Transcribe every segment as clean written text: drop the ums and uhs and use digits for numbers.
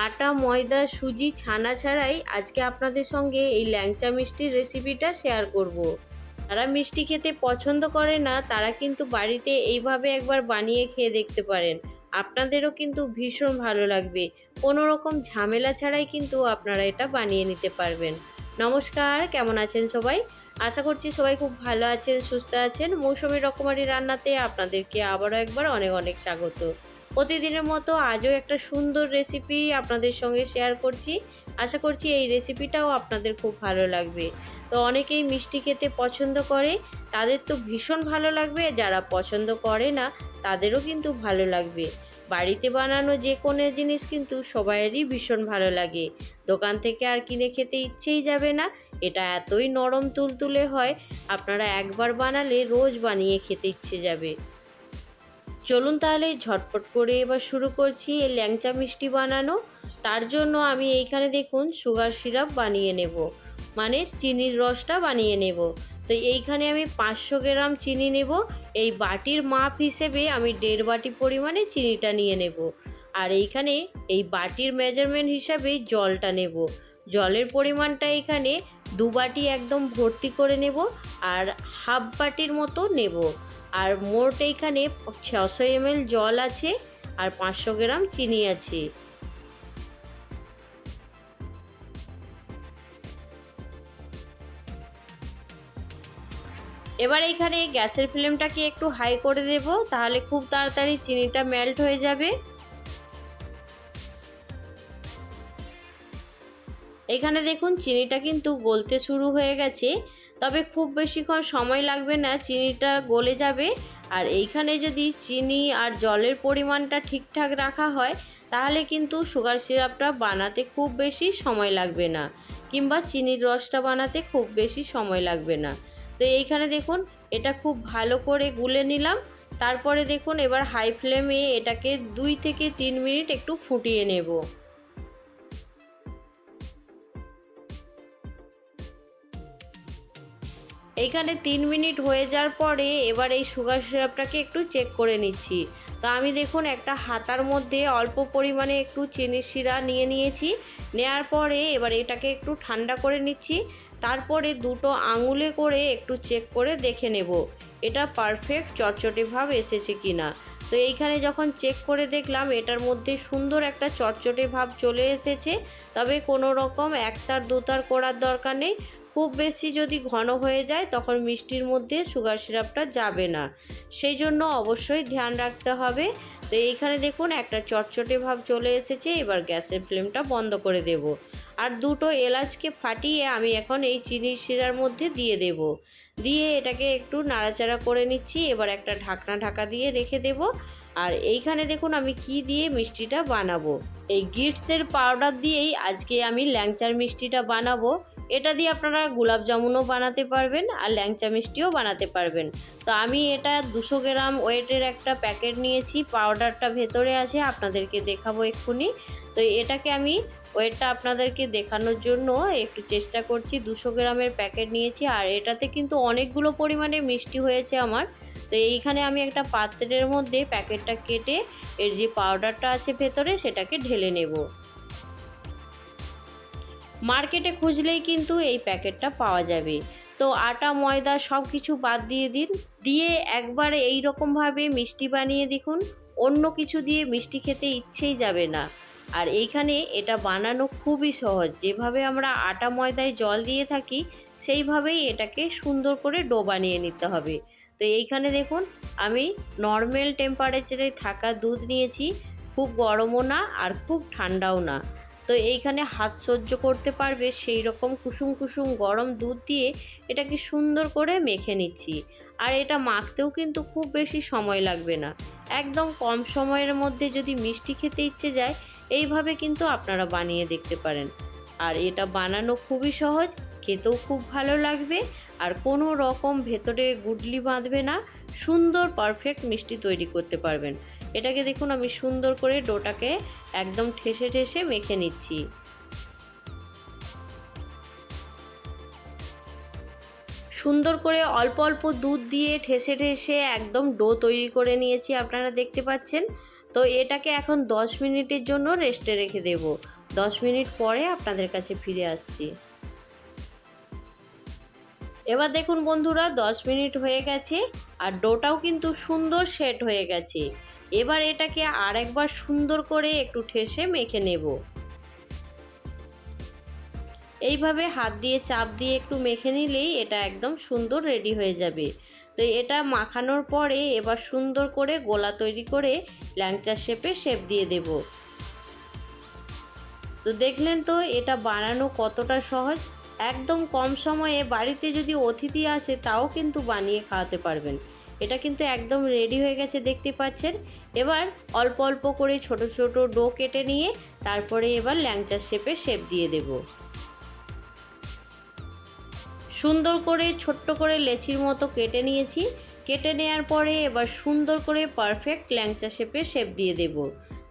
আটা, ময়দা, সুজি, ছানা ছাড়াই আজকে আপনাদের সঙ্গে এই ল্যাংচা মিষ্টির রেসিপিটা শেয়ার করব। যারা মিষ্টি খেতে পছন্দ করে না তারা কিন্তু বাড়িতে এইভাবে একবার বানিয়ে খেয়ে দেখতে পারেন। আপনাদেরও কিন্তু ভীষণ ভালো লাগবে। কোনো রকম ঝামেলা ছাড়াই কিন্তু আপনারা এটা বানিয়ে নিতে পারবেন। নমস্কার, কেমন আছেন সবাই? আশা করছি সবাই খুব ভালো আছেন, সুস্থ আছেন। মৌসুমী রকমারি রান্নাতে আপনাদেরকে আবারও একবার অনেক অনেক স্বাগত। প্রতিদিনের মতো আজও একটা সুন্দর রেসিপি আপনাদের সঙ্গে শেয়ার করছি। আশা করছি এই রেসিপিটাও আপনাদের খুব ভালো লাগবে। তো অনেকেই মিষ্টি খেতে পছন্দ করে, তাদের তো ভীষণ ভালো লাগবে। যারা পছন্দ করে না তাদেরও কিন্তু ভালো লাগবে। বাড়িতে বানানো যে কোনো জিনিস কিন্তু সবাইয়েরই ভীষণ ভালো লাগে। দোকান থেকে আর কিনে খেতে ইচ্ছেই যাবে না। এটা এতই নরম তুলতুলে হয়, আপনারা একবার বানালে রোজ বানিয়ে খেতে ইচ্ছে যাবে। চলুন তাহলে ঝটপট করে এবার শুরু করছি এই ল্যাংচা মিষ্টি বানানো। তার জন্য আমি এইখানে দেখুন সুগার সিরাপ বানিয়ে নেব, মানে চিনির রসটা বানিয়ে নেব। তো এইখানে আমি 500 গ্রাম চিনি নেব। এই বাটির মাপ হিসেবে আমি 1.5 বাটি পরিমাণে চিনিটা নিয়ে নেব। আর এইখানে এই বাটির মেজারমেন্ট হিসাবে জলটা নেব। জলের পরিমাণটা এখানে 2 বাটি একদম ভর্তি করে নেব, আর হাফ বাটির মতো নেব। আর মোট এইখানে 600 ml জল আছে, আর 500 গ্রাম চিনি আছে। এবার এইখানে গ্যাসের ফ্লেমটাকে একটু হাই করে দেব, তাহলে খুব তাড়াতাড়ি চিনিটা মেল্ট হয়ে যাবে। এখানে দেখুন চিনিটা কিন্তু গলতে শুরু হয়ে গেছে, তবে খুব বেশিক্ষণ সময় লাগবে না, চিনিটা গলে যাবে। আর এইখানে যদি চিনি আর জলের পরিমাণটা ঠিকঠাক রাখা হয় তাহলে কিন্তু সুগার সিরাপটা বানাতে খুব বেশি সময় লাগবে না, কিংবা চিনির রসটা বানাতে খুব বেশি সময় লাগবে না। তো এইখানে দেখুন এটা খুব ভালো করে গুলে নিলাম। তারপরে দেখুন এবার হাই ফ্লেমে এটাকে 2 থেকে 3 মিনিট একটু ফুটিয়ে নেব। এইখানে 3 মিনিট হয়ে যাওয়ার পরে এবার এই সুগার সিরাপটাকে একটু চেক করে নিচ্ছি। তো আমি দেখুন একটা হাতার মধ্যে অল্প পরিমাণে একটু চিনির শিরা নিয়ে নিয়েছি। নেওয়ার পরে এবার এটাকে একটু ঠান্ডা করে নিচ্ছি। তারপরে দুটো আঙুলে করে একটু চেক করে দেখে নেব এটা পারফেক্ট চটচটে ভাব এসেছে কিনা। তো এইখানে যখন চেক করে দেখলাম এটার মধ্যে সুন্দর একটা চটচটে ভাব চলে এসেছে। তবে কোনো রকম একতার দুতার করার দরকার নেই। খুব বেশি যদি ঘন হয়ে যায় তখন মিষ্টির মধ্যে সুগার সিরাপটা যাবে না, সেই জন্য অবশ্যই ধ্যান রাখতে হবে। তো এইখানে দেখুন একটা চটচটে ভাব চলে এসেছে। এবার গ্যাসের ফ্লেমটা বন্ধ করে দেব, আর দুটো এলাচকে ফাটিয়ে আমি এখন এই চিনির শিরার মধ্যে দিয়ে দেব। দিয়ে এটাকে একটু নাড়াচাড়া করে নিচ্ছি। এবার একটা ঢাকা দিয়ে রেখে দেব। আর এইখানে দেখুন আমি কি দিয়ে মিষ্টিটা বানাবো। এই গিটসের পাউডার দিয়েই আজকে আমি ল্যাংচার মিষ্টিটা বানাবো। এটা দিয়ে আপনারা গোলাপ জামুনও বানাতে পারবেন আর ল্যাংচা মিষ্টিও বানাতে পারবেন। তো আমি এটা 200 গ্রাম ওয়েটের একটা প্যাকেট নিয়েছি, পাউডারটা ভেতরে আছে, আপনাদেরকে দেখাবো এক্ষুনি। তো এটাকে আমি ওয়েটটা আপনাদেরকে দেখানোর জন্য একটু চেষ্টা করছি। 200 গ্রামের প্যাকেট নিয়েছি, আর এটাতে কিন্তু অনেকগুলো পরিমাণে মিষ্টি হয়েছে আমার। তো এইখানে আমি একটা পাত্রের মধ্যে প্যাকেটটা কেটে এর যে পাউডারটা আছে ভেতরে সেটাকে ঢেলে নেব। মার্কেটে খুঁজলেই কিন্তু এই প্যাকেটটা পাওয়া যাবে। তো আটা, ময়দা সব কিছু বাদ দিয়ে দিন, দিয়ে একবার এই রকমভাবে মিষ্টি বানিয়ে দেখুন। অন্য কিছু দিয়ে মিষ্টি খেতে ইচ্ছেই যাবে না। আর এইখানে এটা বানানো খুবই সহজ। যেভাবে আমরা আটা ময়দায় জল দিয়ে থাকি সেইভাবেই এটাকে সুন্দর করে ডো বানিয়ে নিতে হবে। তো এইখানে দেখুন আমি নর্মাল টেম্পারেচারে থাকা দুধ নিয়েছি, খুব গরমও না আর খুব ঠান্ডাও না। তো এইখানে হাত সহ্য করতে পারবে সেই রকম কুসুম কুসুম গরম দুধ দিয়ে এটাকে সুন্দর করে মেখে নিচ্ছি। আর এটা মাখতেও কিন্তু খুব বেশি সময় লাগবে না, একদম কম সময়ের মধ্যে যদি মিষ্টি খেতে ইচ্ছে যায় এইভাবে কিন্তু আপনারা বানিয়ে দেখতে পারেন। আর এটা বানানো খুবই সহজ, খেতেও খুব ভালো লাগবে, আর কোনো রকম ভেতরে গুডলি বাঁধবে না। সুন্দর পারফেক্ট মিষ্টি তৈরি করতে পারবেন। এটাকে দেখুন আমি সুন্দর করে ডোটাকে একদম ঠেসে ঠেসে মেখে নিচ্ছি। সুন্দর করে অল্প অল্প দুধ দিয়ে ঠেসে ঠেসে একদম ডো তৈরি করে নিয়েছি, আপনারা দেখতে পাচ্ছেন। তো এটাকে এখন 10 মিনিটের জন্য রেস্টে রেখে দেব। 10 মিনিট পরে আপনাদের কাছে ফিরে আসছি। এবার দেখুন বন্ধুরা 10 মিনিট হয়ে গেছে আর ডোটাও কিন্তু সুন্দর সেট হয়ে গেছে। এবার এটাকে আরেকবার সুন্দর করে একটু ঠেসে মেখে নেব। এইভাবে হাত দিয়ে চাপ দিয়ে একটু মেখে নিলেই এটা একদম সুন্দর রেডি হয়ে যাবে। তো এটা মাখানোর পরে এবার সুন্দর করে গোলা তৈরি করে ল্যাংচা শেপ দিয়ে দেব। তো দেখলেন তো এটা বানানো কতটা সহজ। একদম কম সময়ে বাড়িতে যদি অতিথি আসে তাও কিন্তু বানিয়ে খাওয়াতে পারবেন। এটা কিন্তু একদম রেডি হয়ে গেছে দেখতে পাচ্ছেন। এবার অল্প অল্প করে ছোট ছোট ডো কেটে নিয়ে তারপরে এবার ল্যাংচা শেপ দিয়ে দেব। সুন্দর করে ছোট্ট করে লেচির মতো কেটে নিয়েছি। কেটে নেওয়ার পরে এবার সুন্দর করে পারফেক্ট ল্যাংচা শেপ দিয়ে দেব।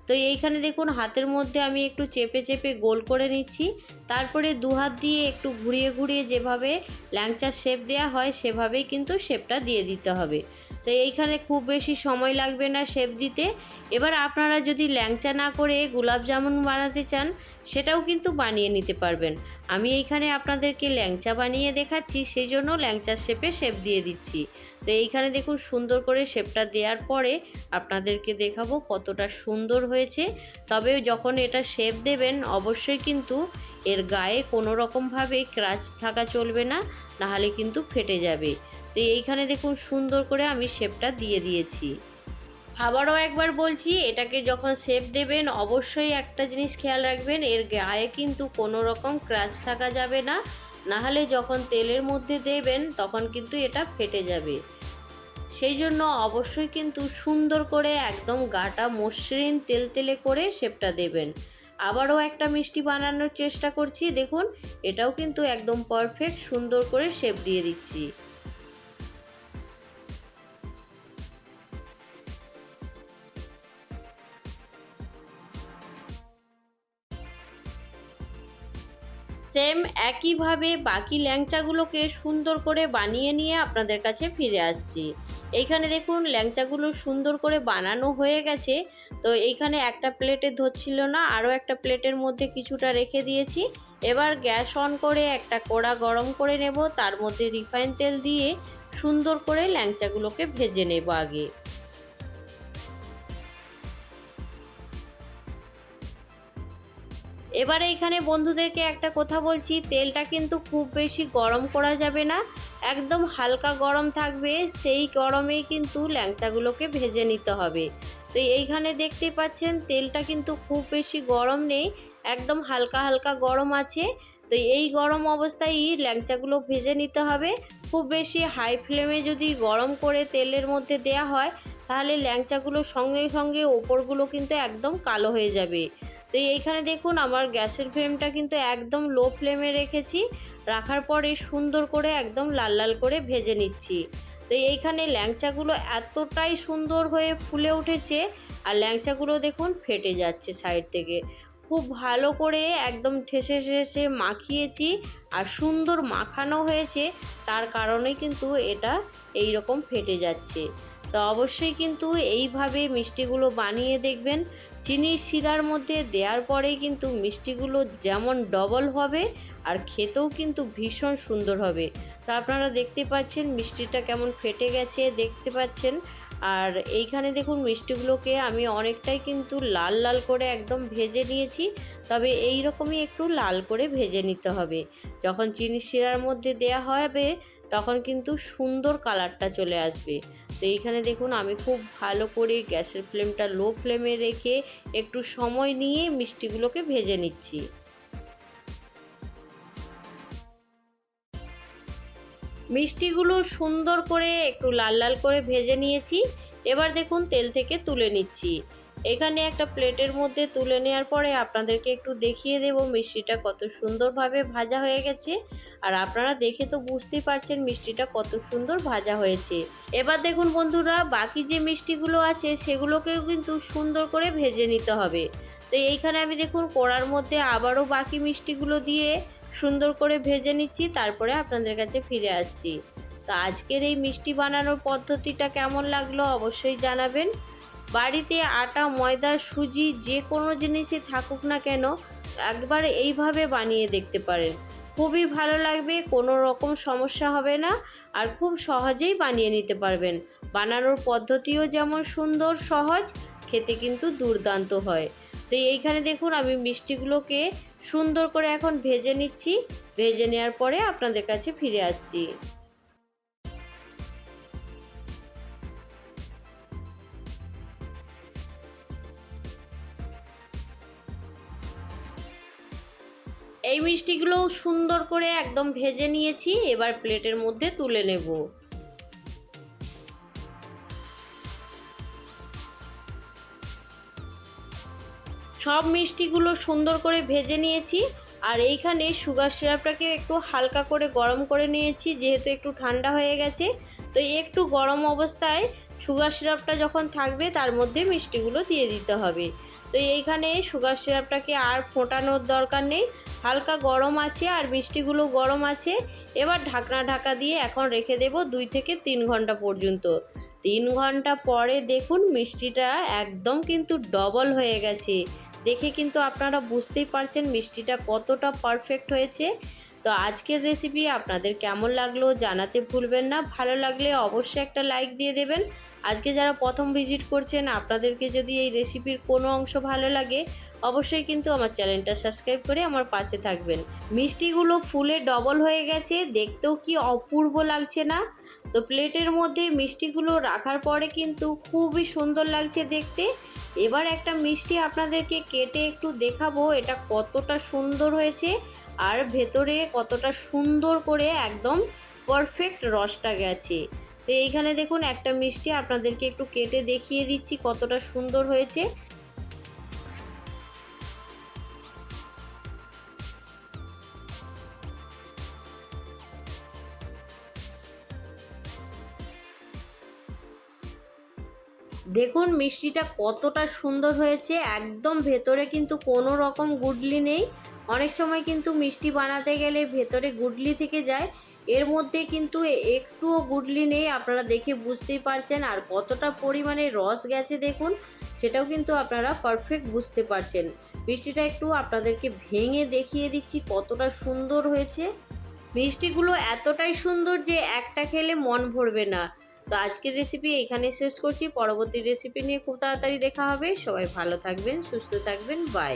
তো এইখানে দেখুন হাতের মধ্যে আমি একটু চেপে চেপে গোল করে নিচ্ছি। তারপরে দু হাত দিয়ে একটু ঘুরিয়ে ঘুরিয়ে যেভাবে ল্যাংচার শেপ দেওয়া হয় সেভাবেই কিন্তু শেপটা দিয়ে দিতে হবে। তো এইখানে খুব বেশি সময় লাগবে না শেপ দিতে। এবার আপনারা যদি ল্যাংচা না করে গোলাপ জামুন বানাতে চান সেটাও কিন্তু বানিয়ে নিতে পারবেন। আমি এইখানে আপনাদেরকে ল্যাংচা বানিয়ে দেখাচ্ছি, সেই জন্য ল্যাংচার শেপ দিয়ে দিচ্ছি। তো এইখানে দেখুন সুন্দর করে শেপটা দেওয়ার পরে আপনাদেরকে দেখাবো কতটা সুন্দর হয়েছে। তবে যখন এটা শেপ দেবেন অবশ্যই কিন্তু এর গায়ে কোনো রকমভাবে ক্রাচ থাকা চলবে না, নাহলে কিন্তু ফেটে যাবে। তো এইখানে দেখুন সুন্দর করে আমি শেপটা দিয়ে দিয়েছি। আবারও একবার বলছি, এটাকে যখন শেপ দেবেন অবশ্যই একটা জিনিস খেয়াল রাখবেন, এর গায়ে কিন্তু কোনো রকম ক্রাচ থাকা যাবে না, নাহলে যখন তেলের মধ্যে দেবেন তখন কিন্তু এটা ফেটে যাবে। সেই জন্য অবশ্যই কিন্তু সুন্দর করে একদম গাটা মসৃণ তেলতেলে করে শেপটা দেবেন। আবারও একটা মিষ্টি বানানোর চেষ্টা করছি, দেখুন এটাও কিন্তু একদম পারফেক্ট সুন্দর করে শেপ দিয়ে দিচ্ছি। সেম একইভাবে বাকি ল্যাংচাগুলোকে সুন্দর করে বানিয়ে নিয়ে আপনাদের কাছে ফিরে আসছি। এইখানে দেখুন ল্যাংচাগুলো সুন্দর করে বানানো হয়ে গেছে। তো এইখানে একটা প্লেটে ধরছিল না, আরও একটা প্লেটের মধ্যে কিছুটা রেখে দিয়েছি। এবার গ্যাস অন করে একটা কড়া গরম করে নেব, তার মধ্যে রিফাইন তেল দিয়ে সুন্দর করে ল্যাংচাগুলোকে ভেজে নেব আগে। এবারে এখানে বন্ধুদেরকে একটা কথা বলছি, তেলটা কিন্তু খুব বেশি গরম করা যাবে না, একদম হালকা গরম থাকবে, সেই গরমেই কিন্তু ল্যাংচাগুলোকে ভেজে নিতে হবে। তো এইখানে দেখতেই পাচ্ছেন তেলটা কিন্তু খুব বেশি গরম নেই, একদম হালকা হালকা গরম আছে। তো এই গরম অবস্থায় ল্যাংচাগুলো ভেজে নিতে হবে। খুব বেশি হাই ফ্লেমে যদি গরম করে তেলের মধ্যে দেয়া হয় তাহলে ল্যাংচাগুলো সঙ্গে সঙ্গে ওপরগুলো কিন্তু একদম কালো হয়ে যাবে। তো এইখানে দেখুন আমার গ্যাসের ফ্লেমটা কিন্তু একদম লো ফ্লেমে রেখেছি, রাখার পরে সুন্দর করে একদম লাল লাল করে ভেজে নিচ্ছি। তো এইখানে ল্যাংচাগুলো এতটাই সুন্দর হয়ে ফুলে উঠেছে আর ল্যাংচাগুলো দেখুন ফেটে যাচ্ছে সাইড থেকে। খুব ভালো করে একদম ঠেসে ঠেসে মাখিয়েছি আর সুন্দর মাখানো হয়েছে, তার কারণে কিন্তু এটা এই রকম ফেটে যাচ্ছে। তো অবশ্যই কিন্তু এইভাবে মিষ্টিগুলো বানিয়ে দেখবেন। চিনির শিরার মধ্যে দেওয়ার পরেই কিন্তু মিষ্টিগুলো যেমন ডবল হবে আর খেতেও কিন্তু ভীষণ সুন্দর হবে। তো আপনারা দেখতে পাচ্ছেন মিষ্টিটা কেমন ফেটে গেছে দেখতে পাচ্ছেন। আর এইখানে দেখুন মিষ্টিগুলোকে আমি অনেকটাই কিন্তু লাল লাল করে একদম ভেজে নিয়েছি, তবে এই রকমই একটু লাল করে ভেজে নিতে হবে। যখন চিনির শিরার মধ্যে দেয়া হবে তখন কিন্তু সুন্দর কালারটা চলে আসবে। তো এইখানে দেখুন আমি খুব ভালো করে গ্যাসের ফ্লেমটা লো ফ্লেমে রেখে একটু সময় নিয়ে মিষ্টিগুলোকে ভেজে নিচ্ছি। মিষ্টিগুলো সুন্দর করে একটু লাল লাল করে ভেজে নিয়েছি। এবার দেখুন তেল থেকে তুলে নিচ্ছি। এখানে একটা প্লেটের মধ্যে তুলে নেওয়ার পরে আপনাদেরকে একটু দেখিয়ে দেব মিষ্টিটা কত সুন্দরভাবে ভাজা হয়ে গেছে। আর আপনারা দেখে তো বুঝতেই পারছেন মিষ্টিটা কত সুন্দর ভাজা হয়েছে। এবার দেখুন বন্ধুরা বাকি যে মিষ্টিগুলো আছে সেগুলোকেও কিন্তু সুন্দর করে ভেজে নিতে হবে। তো এইখানে আমি দেখুন কড়ার মধ্যে আবারও বাকি মিষ্টিগুলো দিয়ে সুন্দর করে ভেজে নিচ্ছি, তারপরে আপনাদের কাছে ফিরে আসছি। তো আজকের এই মিষ্টি বানানোর পদ্ধতিটা কেমন লাগলো অবশ্যই জানাবেন। বাড়িতে আটা, ময়দা, সুজি যে কোনো জিনিসই থাকুক না কেন, একবার এইভাবে বানিয়ে দেখতে পারেন। খুবই ভালো লাগবে, কোনো রকম সমস্যা হবে না, আর খুব সহজেই বানিয়ে নিতে পারবেন। বানানোর পদ্ধতিও যেমন সুন্দর, সহজ, খেতে কিন্তু দুর্দান্ত হয়। তো এইখানে দেখুন আমি মিষ্টিগুলোকে সুন্দর করে এখন ভেজে নিচ্ছি। ভেজে নেওয়ার পরে আপনাদের কাছে ফিরে আসছি। এই মিষ্টিগুলো সুন্দর করে একদম ভেজে নিয়েছি, এবার প্লেটের মধ্যে তুলে নেব। সব মিষ্টিগুলো সুন্দর করে ভেজে নিয়েছি, আর এইখানে সুগার সিরাপটাকে একটু হালকা করে গরম করে নিয়েছি, যেহেতু একটু ঠান্ডা হয়ে গেছে। তো একটু গরম অবস্থায় সুগার সিরাপটা যখন থাকবে তার মধ্যে মিষ্টিগুলো দিয়ে দিতে হবে। তো এইখানে সুগার সিরাপটাকে আর ফোটানোর দরকার নেই, হালকা গরম আছে আর মিষ্টিগুলো গরম আছে। এবার ঢাকা দিয়ে এখন রেখে দেব 2 থেকে 3 ঘন্টা পর্যন্ত। 3 ঘন্টা পরে দেখুন মিষ্টিটা একদম কিন্তু ডবল হয়ে গেছে। দেখে কিন্তু আপনারা বুঝতেই পারছেন মিষ্টিটা কতটা পারফেক্ট হয়েছে। তো আজকের রেসিপি আপনাদের কেমন লাগলো জানাতে ভুলবেন না। ভালো লাগলে অবশ্যই একটা লাইক দিয়ে দেবেন। আজকে যারা প্রথম ভিজিট করছেন, আপনাদেরকে যদি এই রেসিপির কোনো অংশ ভালো লাগে, অবশ্যই কিন্তু আমার চ্যানেলটা সাবস্ক্রাইব করে আমার পাশে থাকবেন। মিষ্টিগুলো ফুলে ডবল হয়ে গেছে, দেখতেও কি অপূর্ব লাগছে না? তো প্লেটের মধ্যে মিষ্টিগুলো রাখার পরে কিন্তু খুবই সুন্দর লাগছে দেখতে। এবার একটা মিষ্টি আপনাদেরকে কেটে একটু দেখাবো এটা কতটা সুন্দর হয়েছে, আর ভেতরে কতটা সুন্দর করে একদম পারফেক্ট রসটা গেছে। তো এইখানে দেখুন একটা মিষ্টি আপনাদেরকে একটু কেটে দেখিয়ে দিচ্ছি কতটা সুন্দর হয়েছে। দেখুন মিষ্টিটা কতটা সুন্দর হয়েছে, একদম ভেতরে কিন্তু কোনো রকম গুডলি নেই। অনেক সময় কিন্তু মিষ্টি বানাতে গেলে ভেতরে গুডলি থেকে যায়, এর মধ্যে কিন্তু একটুও গুডলি নেই, আপনারা দেখে বুঝতেই পারছেন। আর কতটা পরিমাণে রস গেছে দেখুন, সেটাও কিন্তু আপনারা পারফেক্ট বুঝতে পারছেন। মিষ্টিটা একটু আপনাদেরকে ভেঙে দেখিয়ে দিচ্ছি কতটা সুন্দর হয়েছে। মিষ্টিগুলো এতটাই সুন্দর যে একটা খেলে মন ভরবে না। তো আজকের রেসিপি এখানে শেষ করছি, পরবর্তী রেসিপি নিয়ে খুব তাড়াতাড়ি দেখা হবে। সবাই ভালো থাকবেন, সুস্থ থাকবেন, বাই।